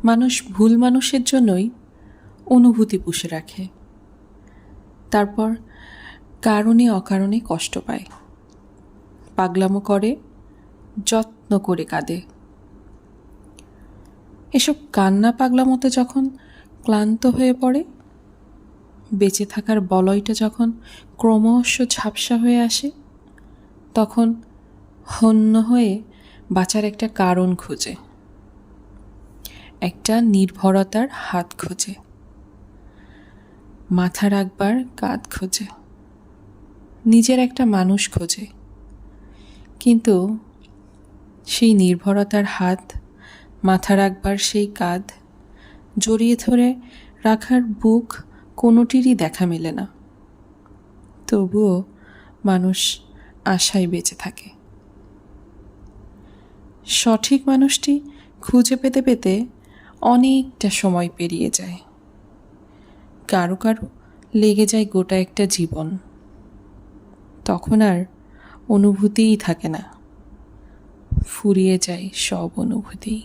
মানুষ ভুল মানুষের জন্যই অনুভূতি পুষে রাখে, তারপর কারণে অকারণে কষ্ট পায়, পাগলামো করে, যত্ন করে কাঁদে। এসব কান্না পাগলামোতে যখন ক্লান্ত হয়ে পড়ে, বেঁচে থাকার বলয়টা যখন ক্রমশ ঝাপসা হয়ে আসে, তখন হন্য হয়ে বাঁচার একটা কারণ খোঁজে, একটা নির্ভরতার হাত খোঁজে, মাথা রাখবার কাঁধ খোঁজে, নিজের একটা মানুষ খোঁজে। কিন্তু সেই নির্ভরতার হাত, মাথা রাখবার সেই কাঁধ, জড়িয়ে ধরে রাখার বুক, কোনোটিরই দেখা মেলে না। তবুও মানুষ আশায় বেঁচে থাকে। সঠিক মানুষটি খুঁজে পেতে পেতে অনেকটা সময় পেরিয়ে যায়। কারো কারো লেগে যায় গোটা একটা জীবন। তখন আর অনুভূতিই থাকে না, ফুরিয়ে যায় সব অনুভূতি।